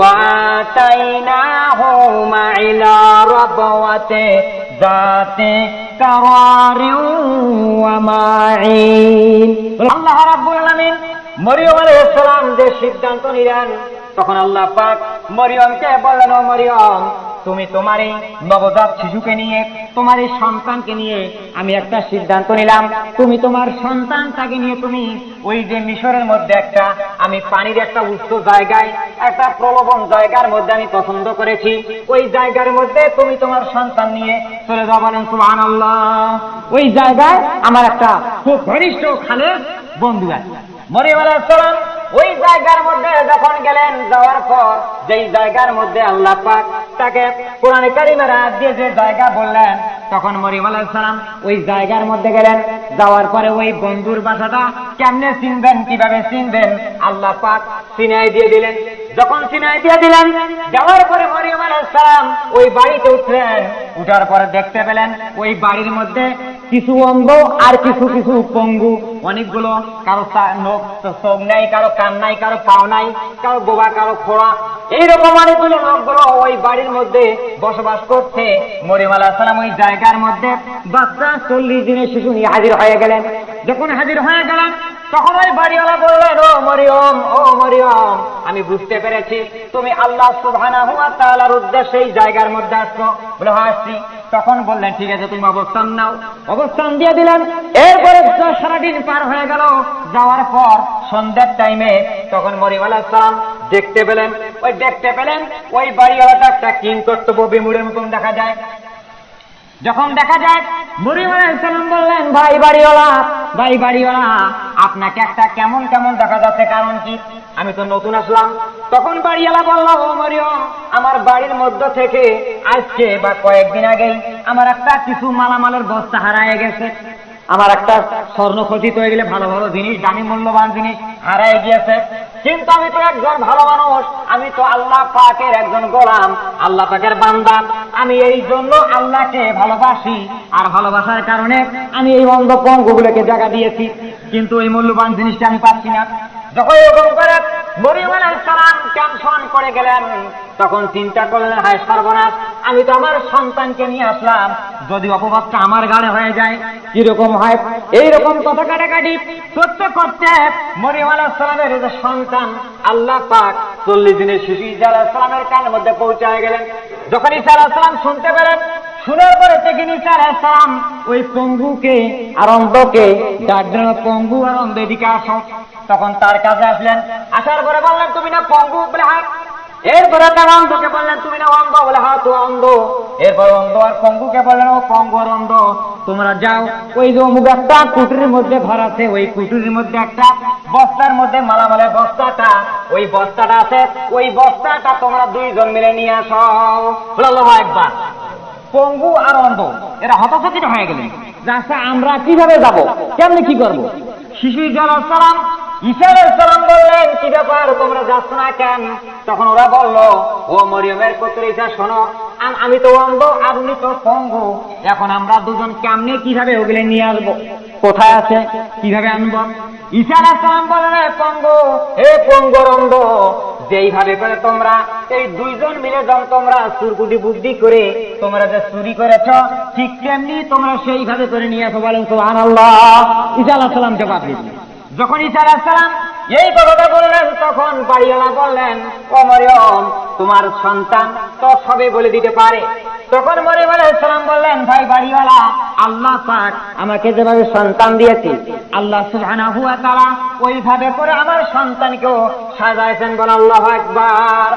وآتيناه إلى ربوة ذات قرار ومعين। আল্লাহ রাব্বুল আলামিন মরিয়ম আলাইহিস সালাম যে সিদ্ধান্ত নিলেন, তখন আল্লাহ পাক মরিয়মকে বললেন, ও মরিয়ম, তুমি তোমার এই নবজাত শিশুকে নিয়ে, তোমার এই সন্তানকে নিয়ে আমি একটা সিদ্ধান্ত নিলাম। তুমি তোমার সন্তানটাকে নিয়ে তুমি ওই যে মিশরের মধ্যে একটা আমি পানির একটা উচ্চ জায়গায়, একটা প্রলোভন জায়গার মধ্যে আমি পছন্দ করেছি, ওই জায়গার মধ্যে তুমি তোমার সন্তান নিয়ে চলে যাও। বলেন সুবহানাল্লাহ। ওই জায়গায় আমার একটা খুব ঘনিষ্ঠ খালেস বন্ধু আছে। মরিয়ম আলাইহিস সালাম ওই জায়গার মধ্যে যখন গেলেন, যাওয়ার পর যেই জায়গার মধ্যে আল্লাহ পাক তাকে কোরআনে কারিমের আয়াত দিয়ে যে জায়গা বললেন, তখন মরিয়ম আলাইহিস সালাম ওই জায়গার মধ্যে গেলেন। যাওয়ার পরে ওই বন্ধুর বাসাটা কেমনে চিনবেন, কিভাবে চিনবেন, আল্লাহ পাক চিনাই দিয়ে দিলেন। যখন চিনাই দিয়ে দিলেন, যাওয়ার পরে মরিয়ম আলাইহিস সালাম ওই বাড়িতে উঠলেন। উঠার পরে দেখতে পেলেন ওই বাড়ির মধ্যে কিছু অন্ধ আর কিছু কিছু পঙ্গু, অনেকগুলো, কারো চোখ নাই, কারো কান নাই, কারো পাও নাই, কারো বোবা, কারো খোড়া, এইরকম অনেকগুলো লোকগুলো ওই বাড়ির মধ্যে বসবাস করছে। মরিয়ম আলাইহিস সালাম ওই জায়গার মধ্যে বাচ্চা 40 দিনের শিশু নিয়ে হাজির হয়ে গেলেন। যখন হাজির হয়ে গেলেন, তখন ওই বাড়িওয়ালা বললেন, ও মরিয়ম, ও মরিয়ম, আমি বুঝতে পেরেছি তুমি আল্লাহ সুবহানাহু ওয়া তাআলার উদ্দেশ্যে এই জায়গার মধ্যে আসছো। বলে হ্যাঁ আসছি। তখন বললেন, ঠিক আছে, তুমি অবস্থান নাও। অবস্থান দিয়ে দিলেন। এরপরে সারাদিন পার হয়ে গেল। যাওয়ার পর সন্ধ্যার টাইমে তখন মরিয়ম আলাইহিস সালাম দেখতে পেলেন ওই বাড়িওয়ালাটা একটা কিংকর্তব্য বিমূঢ়ের মতন দেখা যায়। যখন দেখা যায়, মরিয়ম আলাইহিস সালাম বললেন, ভাই বাড়িওয়ালা, আপনাকে একটা কেমন কেমন দেখা যাচ্ছে, কারণ কি? আমি তো নতুন আসলাম। তখন বাড়িওয়ালা বলল, ও মরিয়ম, আমার বাড়ির মধ্য থেকে আজকে বা কয়েকদিন আগেই আমার একটা কিছু মালামালের বস্তা হারায় গেছে। আমার একটা স্বর্ণ খচিত হয়ে গেলে ভালো ভালো জিনিস, দামি মূল্যবান জিনিস হারায় গিয়েছে। কিন্তু আমি তো একজন ভালো মানুষ, আমি তো আল্লাহ পাকের একজন গোলাম, আল্লাহ পাকের বান্দা। আমি এই জন্য আল্লাহকে ভালোবাসি, আর ভালোবাসার কারণে আমি এই অন্ধ পঙ্গুগুলোকে জায়গা দিয়েছি, কিন্তু এই মূল্যবান জিনিসটা আমি পাচ্ছি না। যখন এরকম করে মরিয়ম আলাইহিস সালাম টেনশন করে গেলেন, তখন চিন্তা করলেন, হায় সর্বনাশ, আমি তো আমার সন্তানকে নিয়ে আসলাম, যদি অপবাদটা আমার গাড়ে হয়ে যায় কিরকম হয়। এইরকম কথা কাটাকাটি করতে করতে মরিয়ম আলাইহিস সালামের যে সন্তান আল্লাহ পাক 40 দিনের শিশু ঈসা আলাইহিস সালামের কানের মধ্যে পৌঁছায় গেলেন। যখন ঈসা আলাইহিস সালাম শুনতে পেলেন, শোনার পরে থেকে ঈসা আলাইহিস সালাম ওই পঙ্গুকে আর অন্ধকে ডাক দিলেন, পঙ্গু আর অন্ধ এদিকে আসো। তখন তার কাছে আসলেন। আসার পরে বললেন, তুমি না পঙ্গু? বলে হ্যাঁ। এরপরে তার অন্ধকে বললেন, তুমি না অন্ধ? বলে হ্যাঁ, তো অন্ধ। এরপর অন্ধ আর পঙ্গুকে বললেন, ও পঙ্গু আর অন্ধ, তোমরা যাও, ওই যে অমুক একটা কুটুরির মধ্যে ঘর আছে, ওই কুটুরির মধ্যে একটা বস্তার মধ্যে মালামালের বস্তাটা, ওই বস্তাটা আছে, ওই বস্তাটা তোমরা দুইজন মিলে নিয়ে আসো। আল্লাহু আকবার। পঙ্গু আর অন্ধ এরা হতচকিত হয়ে গেলেন, আচ্ছা আমরা কিভাবে যাব, কেমনে কি করব? শিশু ঈসা আলাইহিস সালাম বললেন, কি ব্যাপার, তোমরা যাচ্ছ না কেন? তখন ওরা বলল, ও মরিয়মের পুত্র ঈসা, শোনো, আমি তো অন্ধ, আপনি তো পঙ্গু, এখন আমরা দুজন কেমনে কিভাবে ওগুলো নিয়ে আসবো, কোথায় আছে, কিভাবে আনবো? ঈসা আলাইহিস সালাম বললেন, পঙ্গু, হে পঙ্গুর অন্ধ, যেইভাবে করে তোমরা এই দুইজন মিলে যখন তোমরা চুরকুটি বুদ্ধি করে তোমরা যে চুরি করেছ, ঠিক তেমনি তোমরা সেইভাবে করে নিয়ে আসো। বলেন সুবহানাল্লাহ। ঈসা আলাইহিস সালাম জবাব দিলেন। যখন ঈসা আলাইহিস সালাম এই কথাটা বললেন, তখন বাড়িওয়ালা বললেন, ও মরিয়ম, তোমার সন্তান তো সবে বলে দিতে পারে। তখন মরিয়ম আলাইহিস সালাম বললেন, ভাই বাড়িওয়ালা, আল্লাহ পাক আমাকে যেভাবে সন্তান দিয়েছে, আল্লাহ সুবহানাহু ওয়া তাআলা ওইভাবে করে আমার সন্তানকেও সাজাইছেন। বলেন আল্লাহু আকবার।